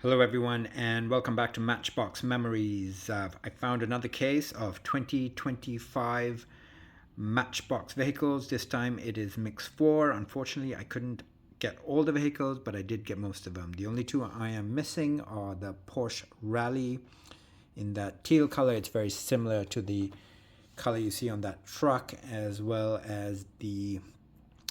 Hello everyone and welcome back to Matchbox Memories. I found another case of 2025 Matchbox vehicles. This time it is mix 4. Unfortunately I couldn't get all the vehicles, but I did get most of them. The only two I am missing are the Porsche Rally in that teal color. It's very similar to the color you see on that truck, as well as the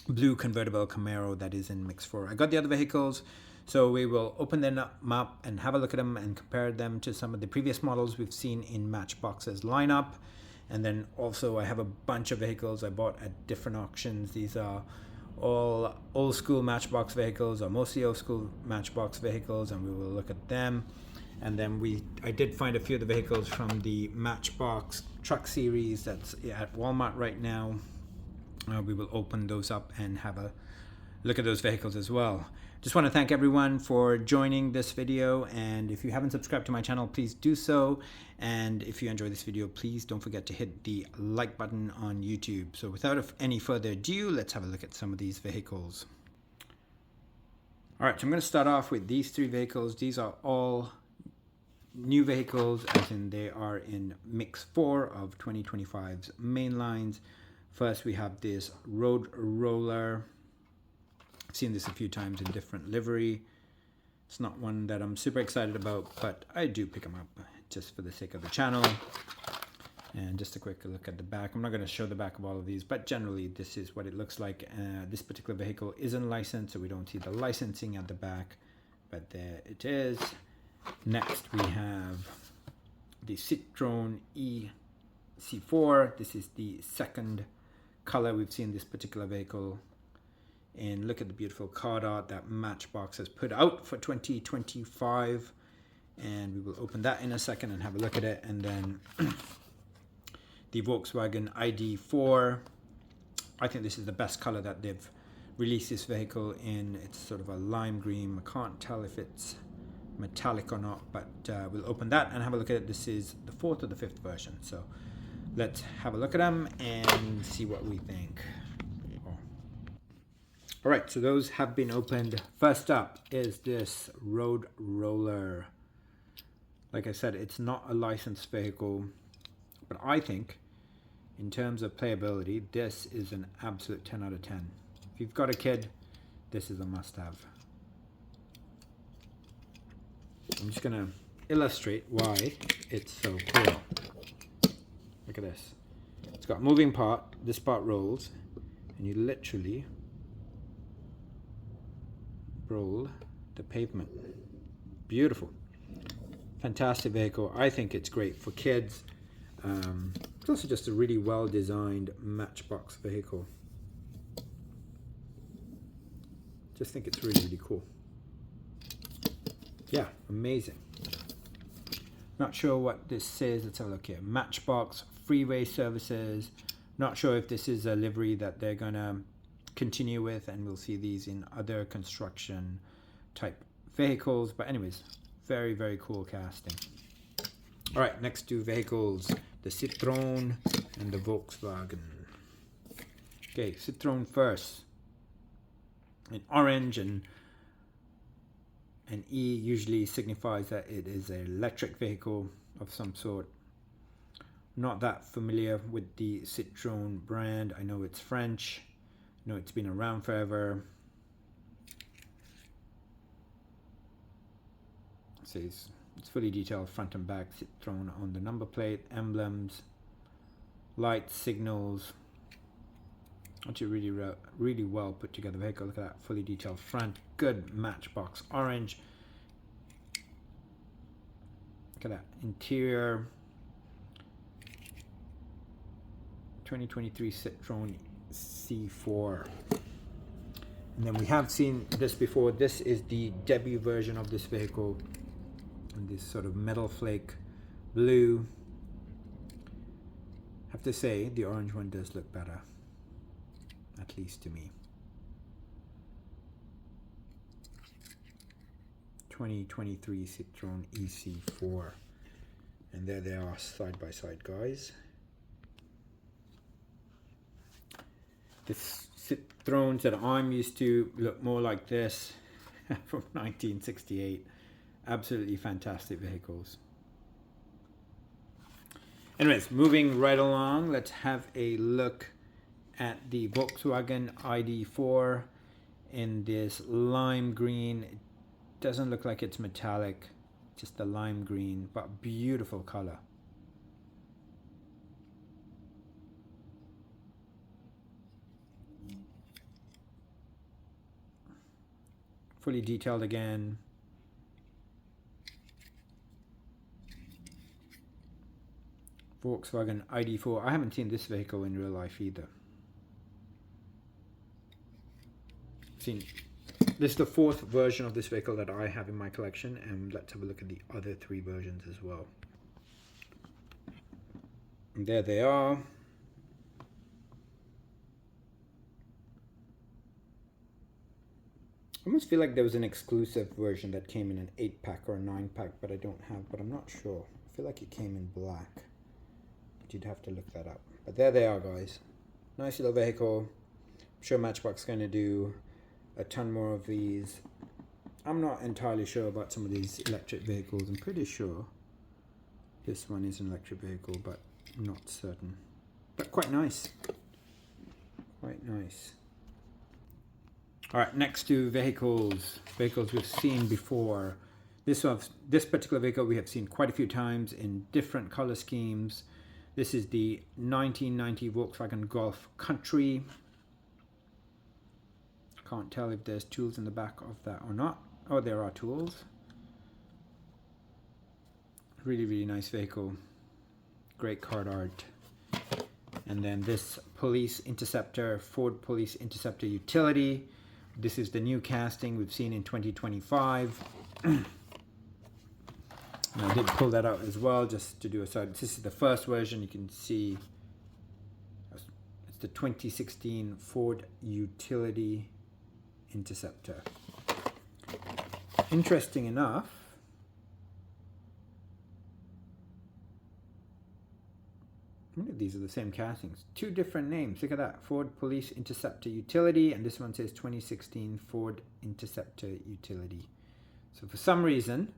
blue convertible Camaro that is in mix 4. I got the other vehicles, so we will open them up and have a look at them and compare them to some of the previous models we've seen in Matchbox's lineup. And then also I have a bunch of vehicles I bought at different auctions. These are all old school Matchbox vehicles, or mostly old school Matchbox vehicles, and we will look at them. And then I did find a few of the vehicles from the Matchbox truck series that's at Walmart right now. We will open those up and have a look at those vehicles as well. Just want to thank everyone for joining this video, and if you haven't subscribed to my channel, please do so. And if you enjoy this video, please don't forget to hit the like button on YouTube. So without any further ado, let's have a look at some of these vehicles. Alright, so I'm going to start off with these three vehicles. These are all new vehicles, as in they are in mix 4 of 2025's main lines. First we have this Road Roller. I've seen this a few times in different livery. It's not one that I'm super excited about, but I do pick them up just for the sake of the channel. And just a quick look at the back. I'm not going to show the back of all of these, but generally this is what it looks like. This particular vehicle isn't licensed, so we don't see the licensing at the back, but there it is. Next we have the Citroen EC4. This is the second color we've seen this particular vehicle. And look at the beautiful card art that Matchbox has put out for 2025. And we will open that in a second and have a look at it. And then the Volkswagen ID4. I think this is the best color that they've released this vehicle in. It's sort of a lime green. I can't tell if it's metallic or not, but we'll open that and have a look at it. This is the 4th or the 5th version. So let's have a look at them and see what we think. All right, so those have been opened. First up is this Road Roller. Like I said, it's not a licensed vehicle, but I think in terms of playability, this is an absolute 10 out of 10. If you've got a kid, this is a must-have. I'm just gonna illustrate why it's so cool. Look at this. It's got a moving part. This part rolls, and you literally roll the pavement. Beautiful. Fantastic vehicle. I think it's great for kids. It's also just a really well designed Matchbox vehicle. Just think it's really, really cool. Yeah, amazing. Not sure what this says. Let's have a look here. Matchbox freeway services. Not sure if this is a livery that they're gonna continue with, and we'll see these in other construction type vehicles. But anyways, very, very cool casting. All right, next two vehicles, the Citroen and the Volkswagen. Okay, Citroen first. In orange, and E usually signifies that it is an electric vehicle of some sort. Not that familiar with the Citroen brand. I know it's French. I know it's been around forever. It says it's fully detailed front and back Citroen on the number plate, emblems, lights, signals. Actually really well put together vehicle. Look at that fully detailed front. Good Matchbox orange. Look at that interior. 2023 Citroen C4. And then we have seen this before. This is the debut version of this vehicle, and this sort of metal flake blue. I have to say the orange one does look better, at least to me. 2023 Citroen EC4. And there they are side by side, guys. The Citroens that I'm used to look more like this from 1968. Absolutely fantastic vehicles. Anyways, moving right along, let's have a look at the Volkswagen ID4 in this lime green. It doesn't look like it's metallic, just the lime green, but beautiful color. Fully detailed again. Volkswagen ID4. I haven't seen this vehicle in real life either. This is the fourth version of this vehicle that I have in my collection, and let's have a look at the other three versions as well. And there they are. I almost feel like there was an exclusive version that came in an 8-pack or a 9-pack, but I don't have, but I'm not sure. I feel like it came in black, but you'd have to look that up. But there they are, guys. Nice little vehicle. I'm sure Matchbox is going to do a ton more of these. I'm not entirely sure about some of these electric vehicles. I'm pretty sure this one is an electric vehicle, but I'm not certain. But quite nice. Quite nice. Alright, next to vehicles we've seen before. This particular vehicle we have seen quite a few times in different color schemes. This is the 1990 Volkswagen Golf Country. Can't tell if there's tools in the back of that or not. Oh, there are tools. Really, really nice vehicle. Great card art. And then this Police Interceptor, Ford Police Interceptor Utility. This is the new casting we've seen in 2025. And I did pull that out as well just to do a side. This is the first version. You can see it's the 2016 Ford Utility Interceptor. Interesting enough, many of these are the same castings. Two different names. Look at that. Ford Police Interceptor Utility, and this one says 2016 Ford Interceptor Utility. So for some reason,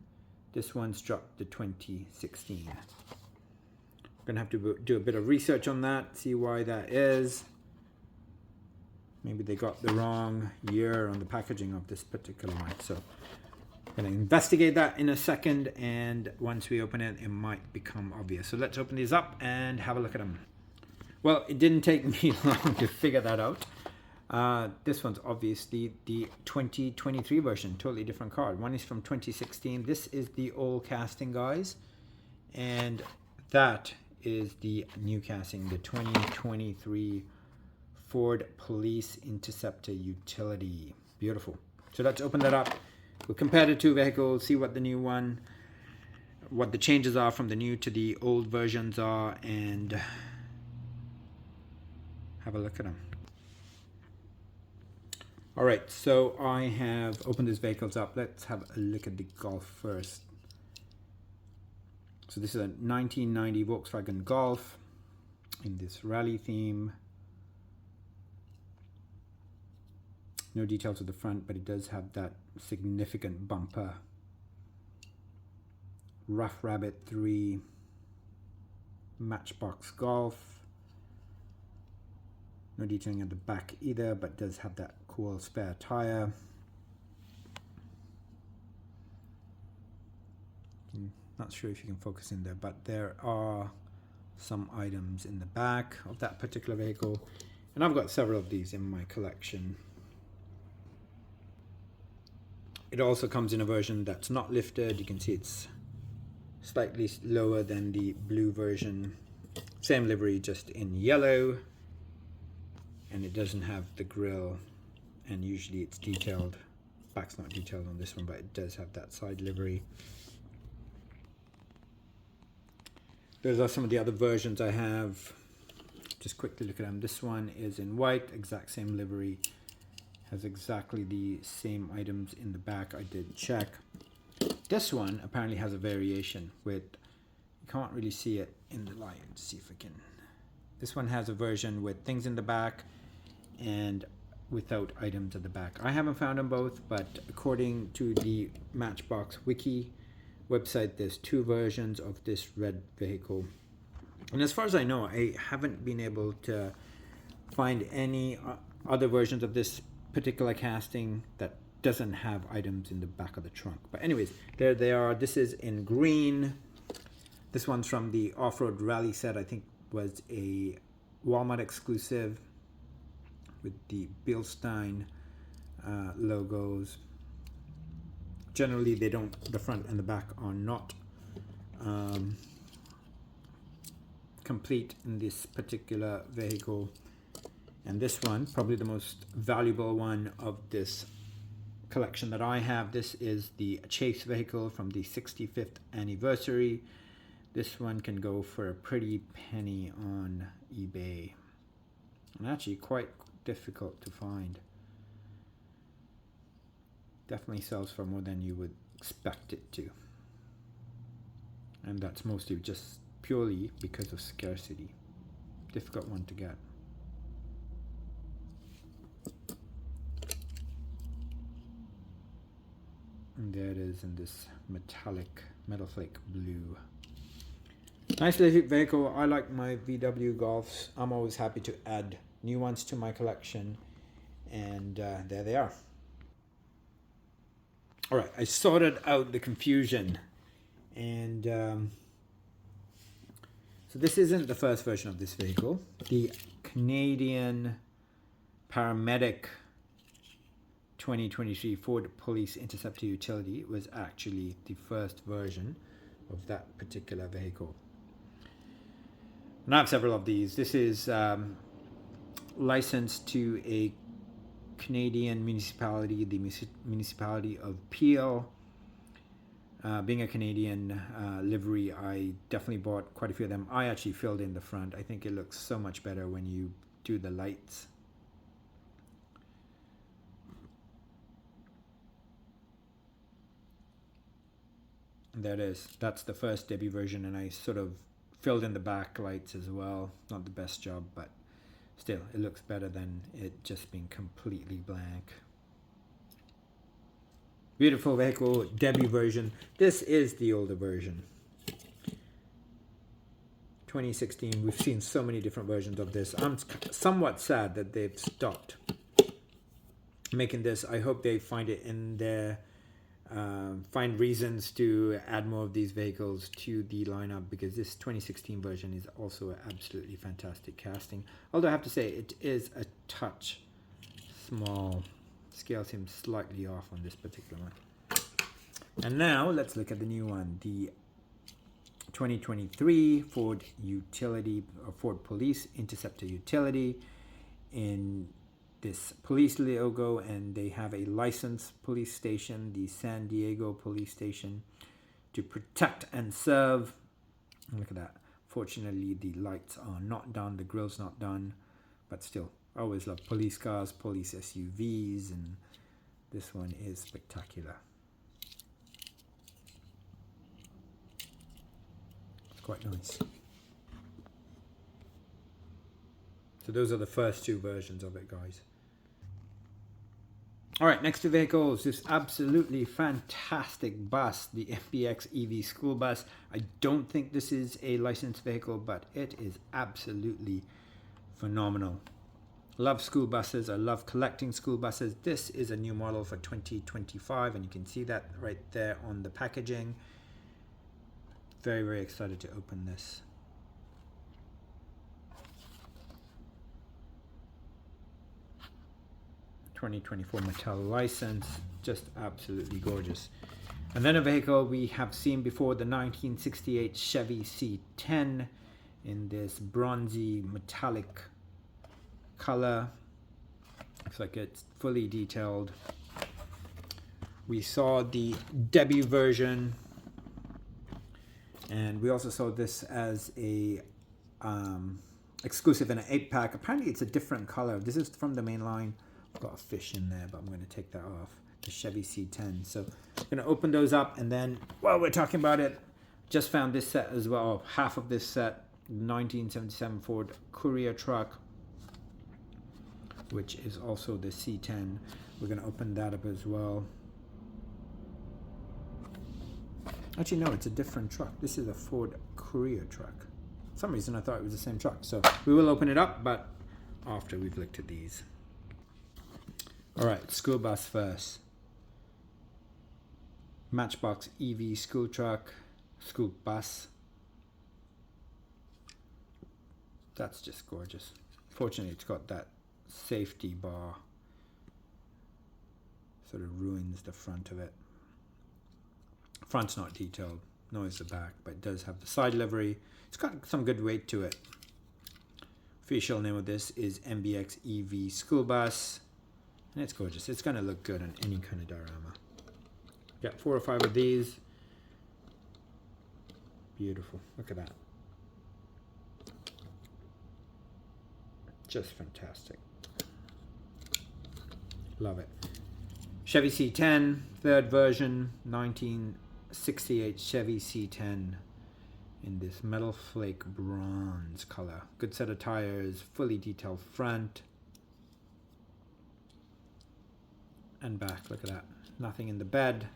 this one's dropped the 2016. We're going to have to do a bit of research on that, see why that is. Maybe they got the wrong year on the packaging of this particular one. So I'm going to investigate that in a second, and once we open it, it might become obvious. So let's open these up and have a look at them. Well, it didn't take me long to figure that out. This one's obviously the 2023 version, totally different card. One is from 2016. This is the old casting, guys. And that is the new casting, the 2023 Ford Police Interceptor Utility. Beautiful. So let's open that up. We'll compare the two vehicles, see what the new one, what the changes are from the new to the old versions are, and have a look at them. Alright, so I have opened these vehicles up. Let's have a look at the Golf first. So this is a 1990 Volkswagen Golf in this rally theme. No details at the front, but it does have that significant bumper. Rough Rabbit 3 Matchbox Golf. No detailing at the back either, but does have that cool spare tire. Not sure if you can focus in there, but there are some items in the back of that particular vehicle. And I've got several of these in my collection. It also comes in a version that's not lifted. You can see it's slightly lower than the blue version. Same livery, just in yellow. And it doesn't have the grille. And usually it's detailed. Back's not detailed on this one, but it does have that side livery. Those are some of the other versions I have. Just quickly look at them. This one is in white, exact same livery. Has exactly the same items in the back. I did check. This one apparently has a variation with, you can't really see it in the light. Let's see if I can. This one has a version with things in the back and without items at the back. I haven't found them both, but according to the Matchbox wiki website, there's two versions of this red vehicle. And as far as I know, I haven't been able to find any other versions of this particular casting that doesn't have items in the back of the trunk. But anyways, there they are. This is in green. This one's from the off-road rally set. I think was a Walmart exclusive with the Bilstein logos. Generally, they don't. The front and the back are not complete in this particular vehicle. And this one, probably the most valuable one of this collection that I have. This is the chase vehicle from the 65th anniversary. This one can go for a pretty penny on eBay, and actually quite difficult to find. Definitely sells for more than you would expect it to, and that's mostly just purely because of scarcity. Difficult one to get. And there it is in this metallic metal flake blue. Nice little vehicle. I like my VW Golfs. I'm always happy to add new ones to my collection. And there they are. All right, I sorted out the confusion. And so this isn't the first version of this vehicle. The Canadian Paramedic 2023 Ford Police Interceptor Utility was actually the first version of that particular vehicle. And I have several of these. This is licensed to a Canadian municipality, the municipality of Peel. Being a Canadian livery, I definitely bought quite a few of them. I actually filled in the front. I think it looks so much better when you do the lights. And there it is. That's the first debut version, and I sort of filled in the back lights as well. Not the best job, but still, it looks better than it just being completely blank. Beautiful vehicle, debut version. This is the older version. 2016, we've seen so many different versions of this. I'm somewhat sad that they've stopped making this. I hope they find it in their find reasons to add more of these vehicles to the lineup, because this 2016 version is also an absolutely fantastic casting. Although I have to say it is a touch small. Scale seems slightly off on this particular one. And now let's look at the new one, the 2023 Ford Utility or Ford Police Interceptor Utility in this police logo, and they have a licensed police station, the San Diego Police Station, to protect and serve. Look at that. Fortunately, the lights are not done, the grill's not done, but still, I always love police cars, police SUVs, and this one is spectacular. It's quite nice. So those are the first two versions of it, guys. All right, next two vehicles. This absolutely fantastic bus, the MBX EV school bus. I don't think this is a licensed vehicle, but it is absolutely phenomenal. Love school buses. I love collecting school buses. This is a new model for 2025, and you can see that right there on the packaging. Very, very excited to open this. (2024) Mattel license, just absolutely gorgeous. And then a vehicle we have seen before, the 1968 Chevy C10 in this bronzy metallic color. Looks like it's fully detailed. We saw the debut version, and we also saw this as a exclusive in an 8-pack. Apparently it's a different color. This is from the main line. I've got a fish in there, but I'm going to take that off. The Chevy C10. So I'm going to open those up, and then while we're talking about it, just found this set as well. Half of this set, 1977 Ford Courier truck. which is also the C10. We're going to open that up as well. Actually, no, it's a different truck. This is a Ford Courier truck. For some reason I thought it was the same truck. So we will open it up, but after we've looked at these. All right, school bus first. Matchbox EV school truck, school bus. That's just gorgeous. Fortunately, it's got that safety bar. Sort of ruins the front of it. Front's not detailed, nor is the back, but it does have the side livery. It's got some good weight to it. Official name of this is MBX EV School Bus, and it's gorgeous. It's going to look good on any kind of diorama. Got 4 or 5 of these. Beautiful. Look at that. Just fantastic. Love it. Chevy C10, third version, 1968 Chevy C10 in this metal flake bronze color. Good set of tires, fully detailed front and back. Look at that. Nothing in the bed.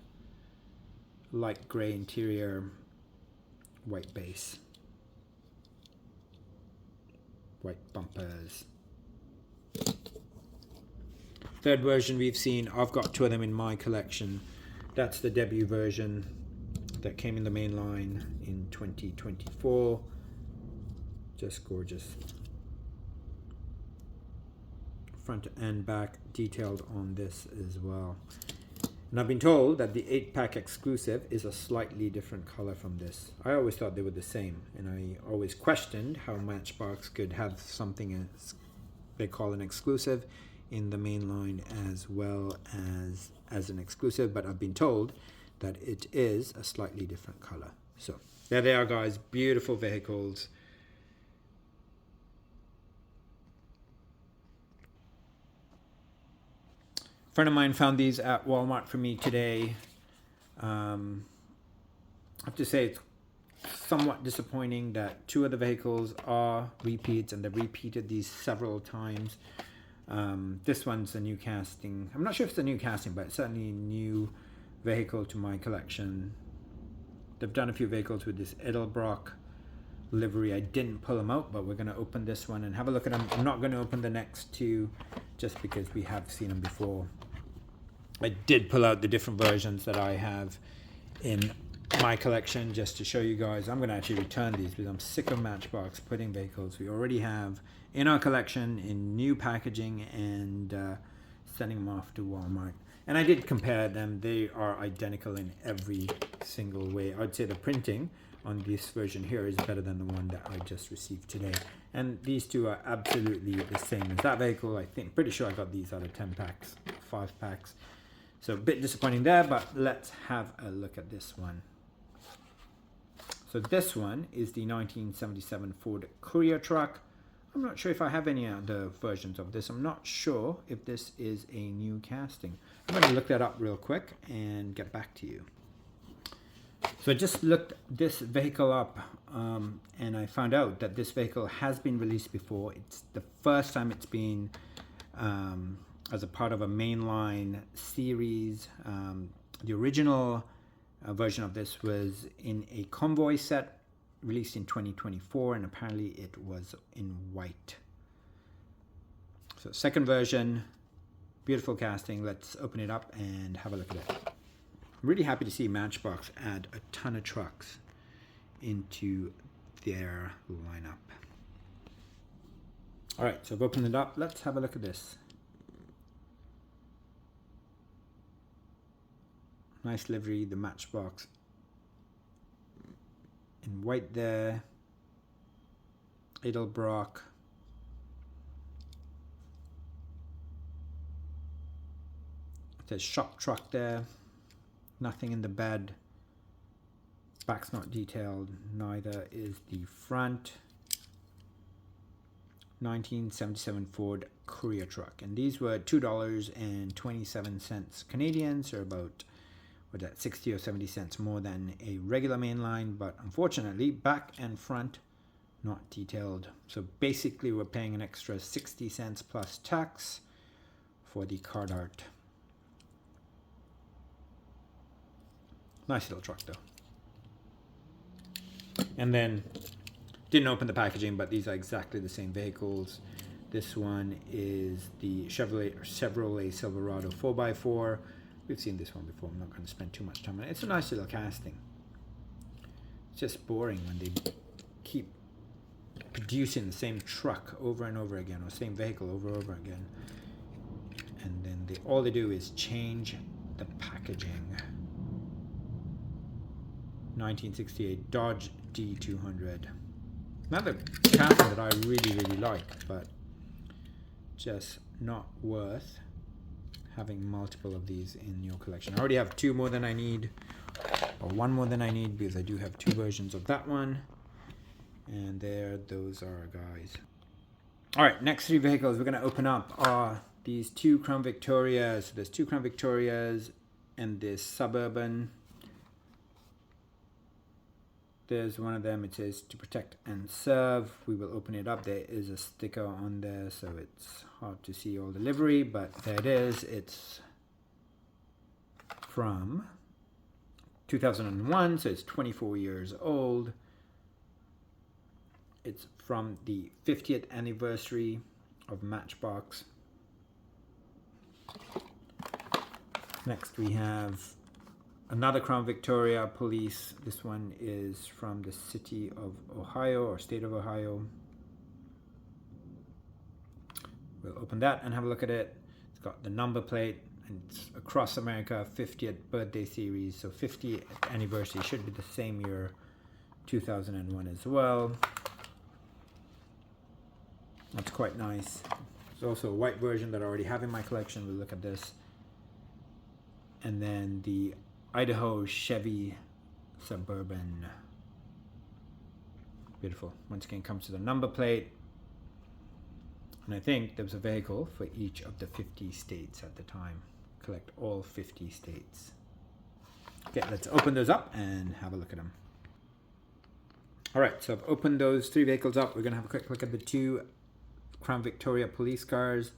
Light gray interior, white base, white bumpers. Third version we've seen, I've got 2 of them in my collection. That's the debut version that came in the main line in 2024. Just gorgeous. Front and back detailed on this as well. And I've been told that the 8-pack exclusive is a slightly different color from this. I always thought they were the same, and I always questioned how Matchbox could have something they call an exclusive in the main line as well as an exclusive, but I've been told that it is a slightly different color. So there they are, guys. Beautiful vehicles. A friend of mine found these at Walmart for me today. I have to say it's somewhat disappointing that 2 of the vehicles are repeats, and they've repeated these several times. This one's a new casting. I'm not sure if it's a new casting, but it's certainly a new vehicle to my collection. They've done a few vehicles with this Edelbrock livery. I didn't pull them out, but we're going to open this one and have a look at them. I'm not going to open the next 2 just because we have seen them before. I did pull out the different versions that I have in my collection just to show you guys. I'm going to actually return these because I'm sick of Matchbox putting vehicles we already have in our collection in new packaging and sending them off to Walmart. And I did compare them. They are identical in every single way. I'd say the printing on this version here is better than the one that I just received today. And these 2 are absolutely the same as that vehicle. I think, pretty sure I got these out of 10 packs, 5 packs. So a bit disappointing there, but let's have a look at this one. So this one is the 1977 Ford Courier truck. I'm not sure if I have any other versions of this. I'm not sure if this is a new casting. I'm going to look that up real quick and get back to you. So I just looked this vehicle up and I found out that this vehicle has been released before. It's the first time it's been as a part of a mainline series. The original version of this was in a convoy set released in 2024, and apparently it was in white. So second version, beautiful casting. Let's open it up and have a look at it. I'm really happy to see Matchbox add a ton of trucks into their lineup. All right, so I've opened it up. Let's have a look at this. Nice livery, the Matchbox in white there. Edelbrock. It says shop truck there. Nothing in the bed. Back's not detailed. Neither is the front. 1977 Ford Courier truck. And these were $2.27 Canadian, so about with that 60 or 70 cents more than a regular mainline, but unfortunately back and front not detailed. So basically we're paying an extra 60 cents plus tax for the card art. Nice little truck though. And then, didn't open the packaging, but these are exactly the same vehicles. This one is the Chevrolet Silverado 4x4. We've seen this one before. I'm not going to spend too much time on it. It's a nice little casting. It's just boring when they keep producing the same truck over and over again, or same vehicle over and over again. And then all they do is change the packaging. 1968 Dodge D200. Another casting that I really like, but just not worth having multiple of these in your collection. I already have two more than I need, or one more than I need, because I do have two versions of that one. And there, those are, guys. All right, next three vehicles we're going to open up are these two Crown Victorias. So there's two Crown Victorias and this Suburban. There's one of them, it says to protect and serve. We will open it up. There is a sticker on there, so it's hard to see all the livery, but there it is. It's from 2001, so it's 24 years old. It's from the 50th anniversary of Matchbox. Next we have another Crown Victoria Police. This one is from the city of Ohio, or state of Ohio. We'll open that and have a look at it. It's got the number plate, and it's across America, 50th birthday series. So 50th anniversary should be the same year, 2001 as well. That's quite nice. There's also a white version that I already have in my collection. We'll look at this. And then the Idaho Chevy Suburban. Beautiful. Once again, comes to the number plate. And I think there was a vehicle for each of the 50 states at the time. Collect all 50 states. Okay, let's open those up and have a look at them. All right, so I've opened those three vehicles up. We're going to have a quick look at the two Crown Victoria police cars.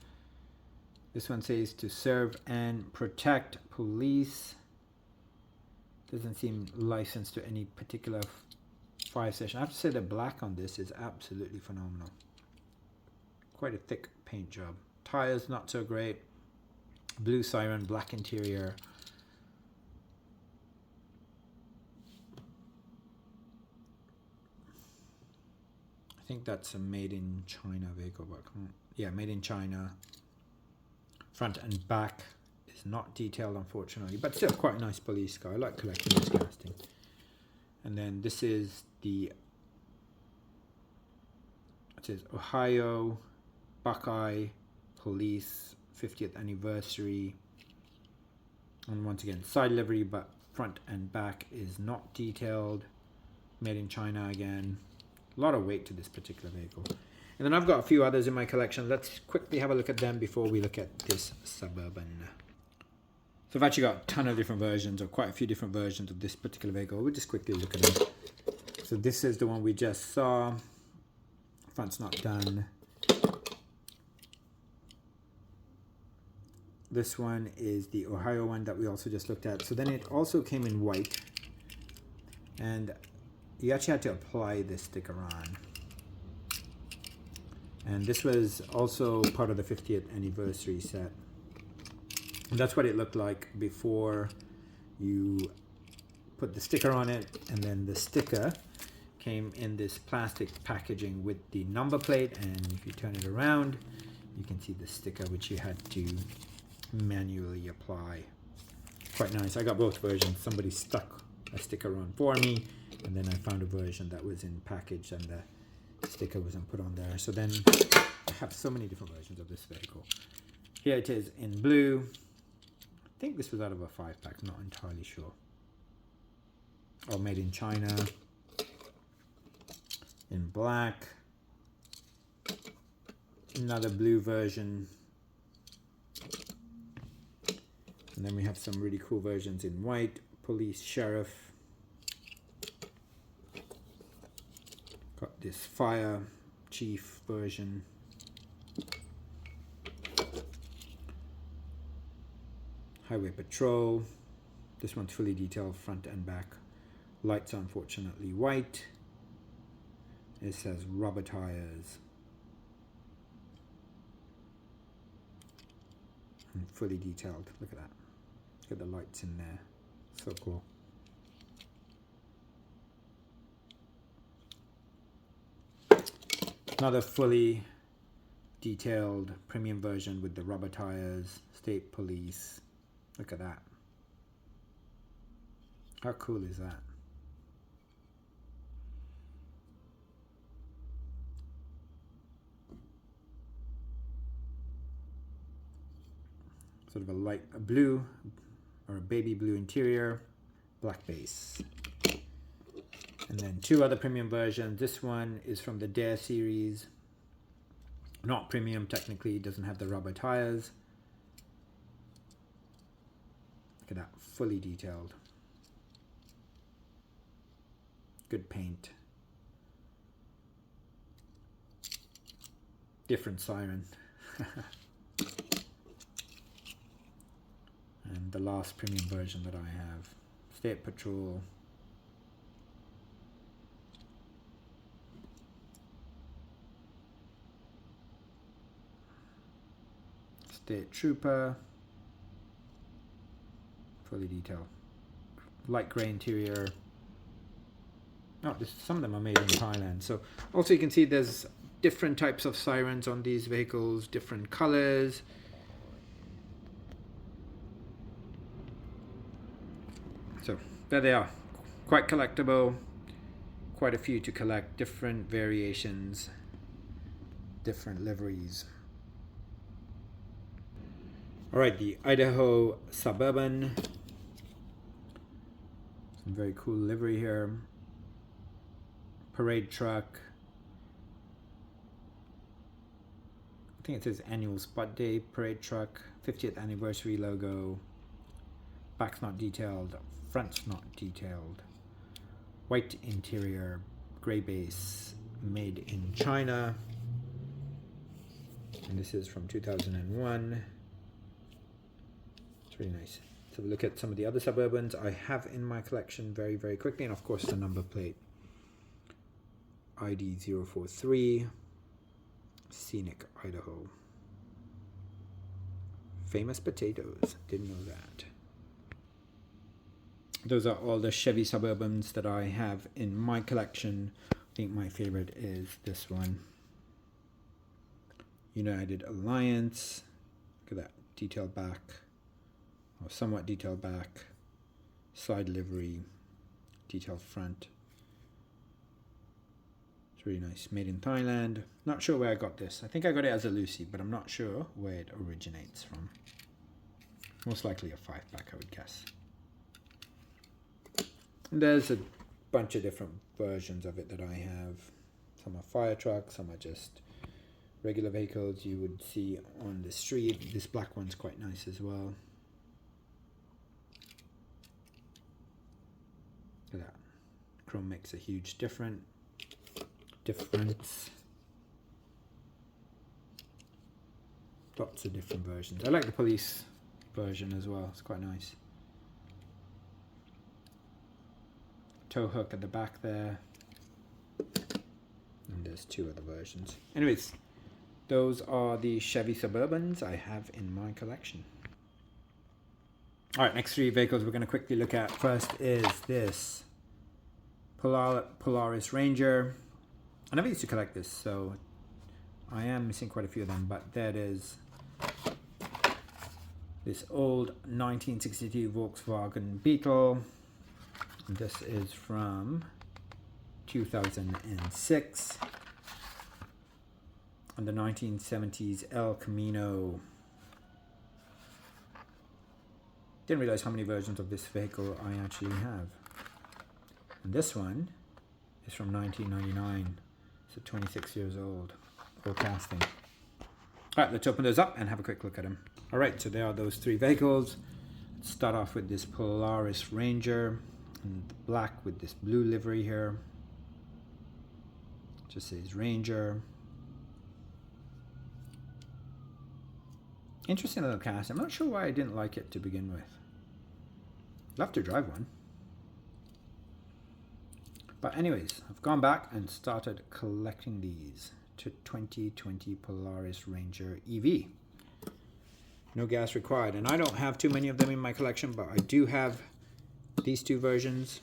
This one says to serve and protect police. Doesn't seem licensed to any particular fire station. I have to say the black on this is absolutely phenomenal. Quite a thick paint job. Tires not so great. Blue siren, black interior. I think that's a made in China vehicle, but yeah, made in China. Front and back is not detailed, unfortunately, but still quite a nice police car. I like collecting this casting. And then this is the, it says Ohio Buckeye Police 50th anniversary. And once again, side livery, but front and back is not detailed. Made in China again. A lot of weight to this particular vehicle. And then I've got a few others in my collection. Let's quickly have a look at them before we look at this Suburban. So I've actually got a ton of different versions, or quite a few different versions of this particular vehicle. We'll just quickly look at them. So this is the one we just saw. Front's not done. This one is the Ohio one that we also just looked at. So then it also came in white. And you actually had to apply this sticker on. And this was also part of the 50th anniversary set. And that's what it looked like before you put the sticker on it. And then the sticker came in this plastic packaging with the number plate. And if you turn it around, you can see the sticker, which you had to manually apply. Quite nice. I got both versions. Somebody stuck a sticker on for me. And then I found a version that was in package and the sticker wasn't put on there. So then I have so many different versions of this vehicle. Here it is in blue. I think this was out of a 5-pack, not entirely sure. Or made in China. In black. Another blue version. And then we have some really cool versions in white. Police, sheriff. Got this fire chief version. highway patrol. This one's fully detailed front and back. Lights are unfortunately white. It says rubber tires. And fully detailed. Look at that. Look at the lights in there. So cool. Another fully detailed premium version with the rubber tires, state police. Look at that. How cool is that? Sort of a blue or a baby blue interior, black base. And then two other premium versions. This one is from the Dare series. Not premium technically, doesn't have the rubber tires. Look at that, fully detailed. Good paint. Different siren. And the last premium version that I have. State Patrol. State Trooper. Fully detailed. Light grey interior. Oh, some of them are made in Thailand. So also you can see there's different types of sirens on these vehicles, different colors. So there they are. Quite collectible. Quite a few to collect. Different variations. Different liveries. Alright, the Idaho Suburban. Some very cool livery here. Parade truck. I think it says annual spot day parade truck. 50th anniversary logo. Back's not detailed. Front's not detailed. White interior. Gray base. Made in China. And this is from 2001. It's really nice. So we look at some of the other Suburbans I have in my collection very, very quickly. And of course the number plate. ID 043, Scenic, Idaho. Famous potatoes, didn't know that. Those are all the Chevy Suburbans that I have in my collection. I think my favorite is this one. United Alliance. Look at that, detailed back, or somewhat detailed back. Side livery, detailed front. Really nice. Made in Thailand. Not sure where I got this. I think I got it as a Lucy, but I'm not sure where it originates from. Most likely a 5-pack, I would guess. And there's a bunch of different versions of it that I have. Some are fire trucks, some are just regular vehicles you would see on the street. This black one's quite nice as well. Look at that. Chrome makes a huge difference. Lots of different versions. I like the police version as well. It's quite nice. Tow hook at the back there. And there's two other versions. Anyways, those are the Chevy Suburbans I have in my collection. Alright, next three vehicles we're going to quickly look at. First is this Polaris Ranger. I never used to collect this, so I am missing quite a few of them, but there it is. This old 1962 Volkswagen Beetle. And this is from 2006. And the 1970s El Camino. Didn't realize how many versions of this vehicle I actually have. And this one is from 1999. So 26 years old. Old casting. Alright, let's open those up and have a quick look at them. Alright, so there are those three vehicles. Let's start off with this Polaris Ranger. And the black with this blue livery here. Just says Ranger. Interesting little cast. I'm not sure why I didn't like it to begin with. Love to drive one. But anyways, I've gone back and started collecting these to 2020 Polaris Ranger EV. No gas required. And I don't have too many of them in my collection, but I do have these two versions.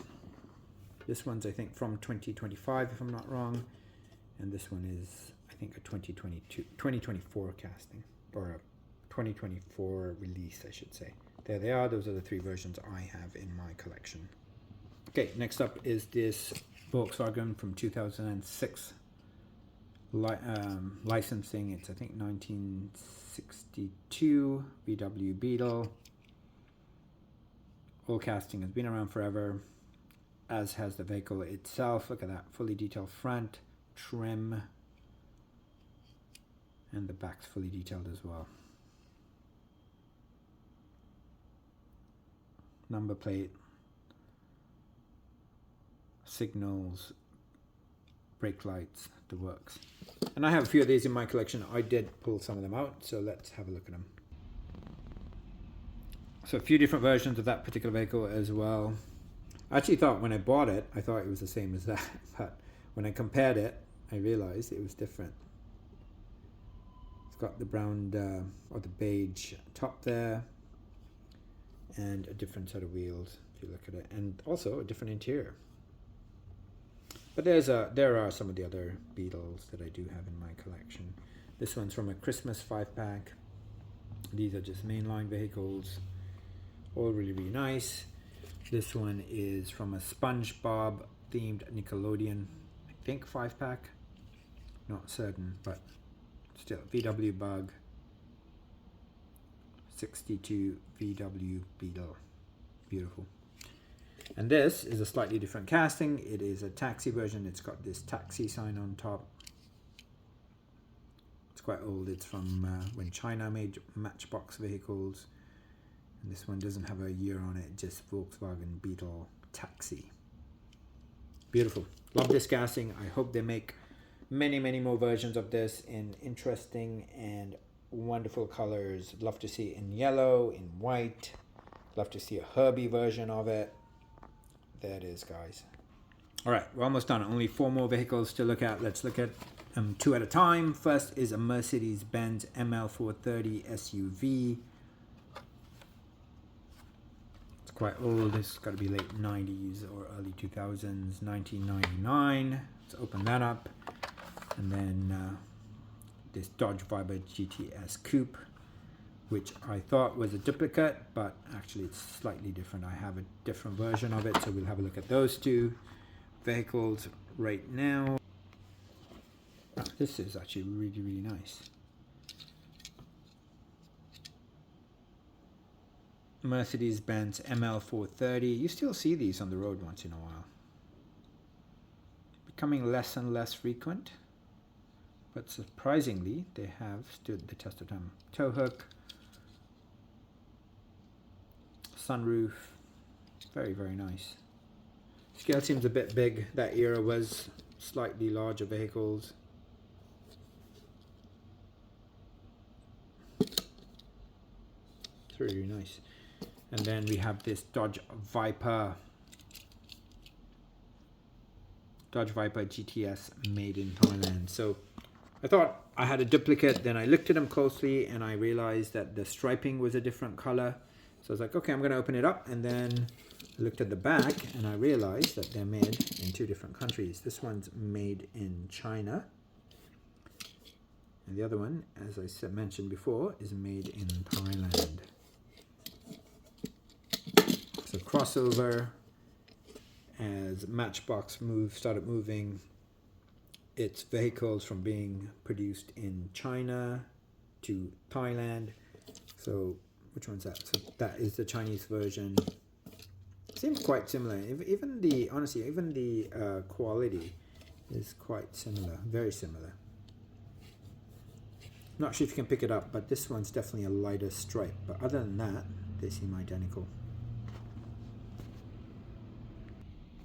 This one's, I think, from 2025, if I'm not wrong. And this one is, I think, a 2024 casting. Or a 2024 release, I should say. There they are. Those are the three versions I have in my collection. Okay, next up is this Volkswagen from 2006 licensing. It's, I think, 1962 VW Beetle. All casting has been around forever, as has the vehicle itself. Look at that, fully detailed front, trim, and the back's fully detailed as well. Number plate, signals, brake lights, the works. And I have a few of these in my collection. I did pull some of them out, so let's have a look at them. So a few different versions of that particular vehicle as well. I actually thought when I bought it, I thought it was the same as that, but when I compared it, I realized it was different. It's got the brown or the beige top there, and a different set of wheels if you look at it, and also a different interior. But there are some of the other Beetles that I do have in my collection. This one's from a Christmas 5-pack. These are just mainline vehicles, all really, really nice. This one is from a SpongeBob themed Nickelodeon, I think 5-pack, not certain, but still VW Bug, 62 VW Beetle, beautiful. And this is a slightly different casting. It is a taxi version. It's got this taxi sign on top. It's quite old. It's from when China made Matchbox vehicles. And this one doesn't have a year on it, just Volkswagen Beetle Taxi. Beautiful. Love this casting. I hope they make many, many more versions of this in interesting and wonderful colors. Love to see it in yellow, in white. Love to see a Herbie version of it. There it is, guys. All right, we're almost done. Only 4 more vehicles to look at. Let's look at 2 at a time. First is a Mercedes-Benz ML430 SUV. It's quite old. It's got to be late 90s or early 2000s, 1999. Let's open that up. And then this Dodge Viper GTS Coupe, which I thought was a duplicate, but actually it's slightly different. I have a different version of it, so we'll have a look at those 2 vehicles right now. This is actually really, really nice. Mercedes-Benz ML430. You still see these on the road once in a while. Becoming less and less frequent, but surprisingly, they have stood the test of time. Tow hook, sunroof, very, very nice. Scale seems a bit big. That era was slightly larger vehicles. It's really nice. And then we have this Dodge Viper GTS made in Thailand. So I thought I had a duplicate, then I looked at them closely and I realized that the striping was a different color. So I was like, okay, I'm going to open it up, and then I looked at the back and I realized that they're made in 2 different countries. This one's made in China, and the other one, as I mentioned before, is made in Thailand. So crossover, as Matchbox started moving its vehicles from being produced in China to Thailand. So which one's that? So that is the Chinese version. Seems quite similar. Even the quality is quite similar, very similar. Not sure if you can pick it up, but this one's definitely a lighter stripe. But other than that, they seem identical.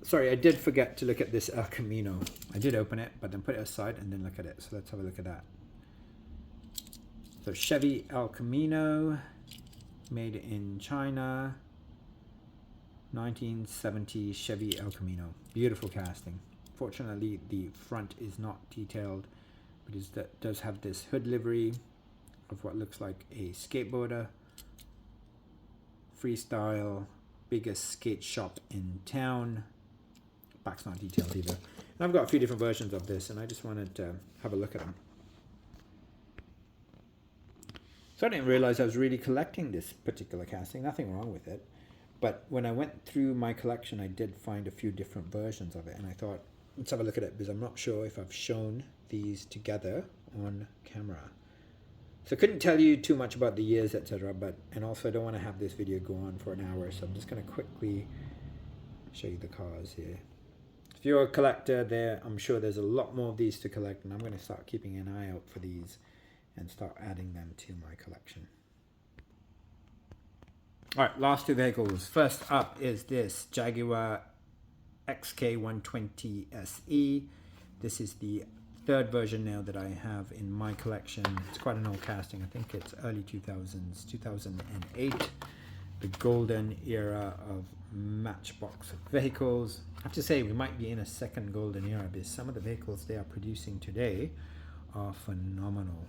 Sorry, I did forget to look at this Camino. I did open it, but then put it aside and then look at it. So let's have a look at that. So Chevy El Camino, made in China, 1970 Chevy El Camino. Beautiful casting. Fortunately, the front is not detailed, but it does have this hood livery of what looks like a skateboarder. Freestyle, biggest skate shop in town. Back's not detailed either. And I've got a few different versions of this, and I just wanted to have a look at them. So I didn't realize I was really collecting this particular casting. Nothing wrong with it. But when I went through my collection, I did find a few different versions of it. And I thought, let's have a look at it, because I'm not sure if I've shown these together on camera. So I couldn't tell you too much about the years, etc. And also I don't want to have this video go on for an hour. So I'm just going to quickly show you the cars here. If you're a collector there, I'm sure there's a lot more of these to collect. And I'm going to start keeping an eye out for these and start adding them to my collection. All right, last two vehicles. First up is this Jaguar XK120 SE. This is the third version now that I have in my collection. It's quite an old casting. I think it's early 2000s, 2008. The golden era of Matchbox vehicles. I have to say, we might be in a second golden era, because some of the vehicles they are producing today are phenomenal.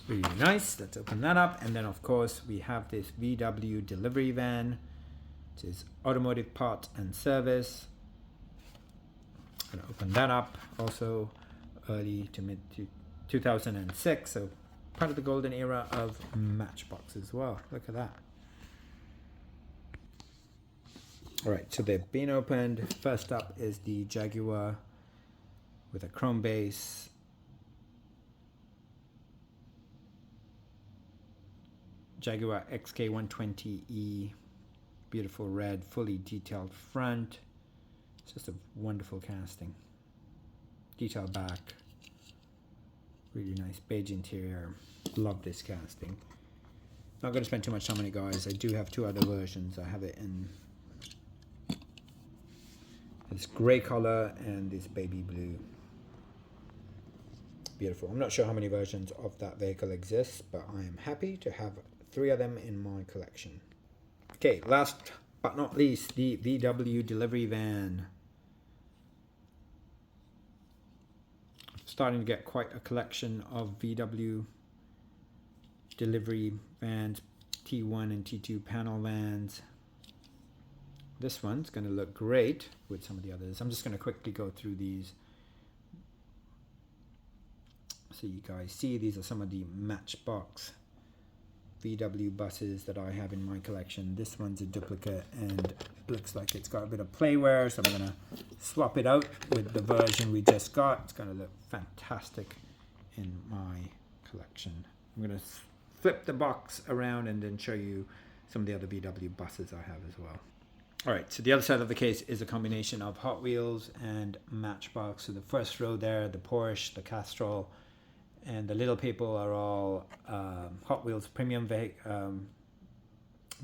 Really nice. Let's open that up. And then of course we have this VW delivery van. It is automotive parts and service. I'm going to open that up. Also early to mid 2006. So part of the golden era of Matchbox as well. Look at that. All right, so they've been opened. First up is the Jaguar with a chrome base. Jaguar XK120E, beautiful red, fully detailed front. It's just a wonderful casting. Detailed back, really nice beige interior. Love this casting. Not going to spend too much time on it, guys. I do have two other versions. I have it in this gray color and this baby blue. Beautiful. I'm not sure how many versions of that vehicle exists, but I am happy to have 3 of them in my collection. Okay, last but not least, the VW delivery van. Starting to get quite a collection of VW delivery vans, T1 and T2 panel vans. This one's going to look great with some of the others. I'm just going to quickly go through these so you guys see. These are some of the Matchbox VW buses that I have in my collection. This one's a duplicate and looks like it's got a bit of playwear, so I'm gonna swap it out with the version we just got. It's gonna look fantastic in my collection. I'm gonna flip the box around and then show you some of the other VW buses I have as well. All right, so the other side of the case is a combination of Hot Wheels and Matchbox. So the first row there, the Porsche, the Castrol, and the little people are all Hot Wheels premium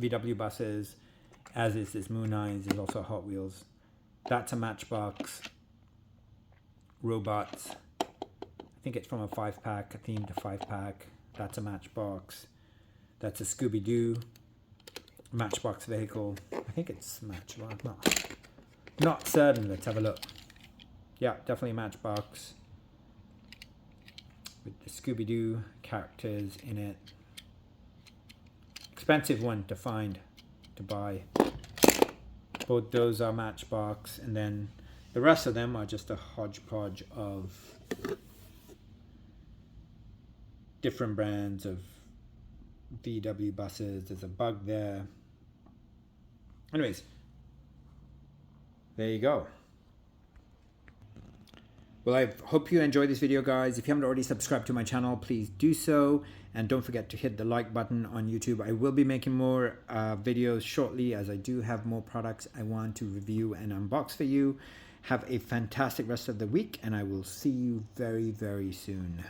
VW buses, as is this Moon Eyes is also Hot Wheels. That's a Matchbox. Robots, I think it's from a 5-pack, a themed 5-pack. That's a Matchbox. That's a Scooby-Doo Matchbox vehicle. I think it's Matchbox. Not certain. Let's have a look. Yeah, definitely Matchbox. With the Scooby-Doo characters in it. Expensive one to find, to buy. Both those are Matchbox, and then the rest of them are just a hodgepodge of different brands of VW buses. There's a Bug there. Anyways, there you go. Well, I hope you enjoyed this video, guys. If you haven't already subscribed to my channel, please do so. And don't forget to hit the like button on YouTube. I will be making more videos shortly, as I do have more products I want to review and unbox for you. Have a fantastic rest of the week, and I will see you very, very soon.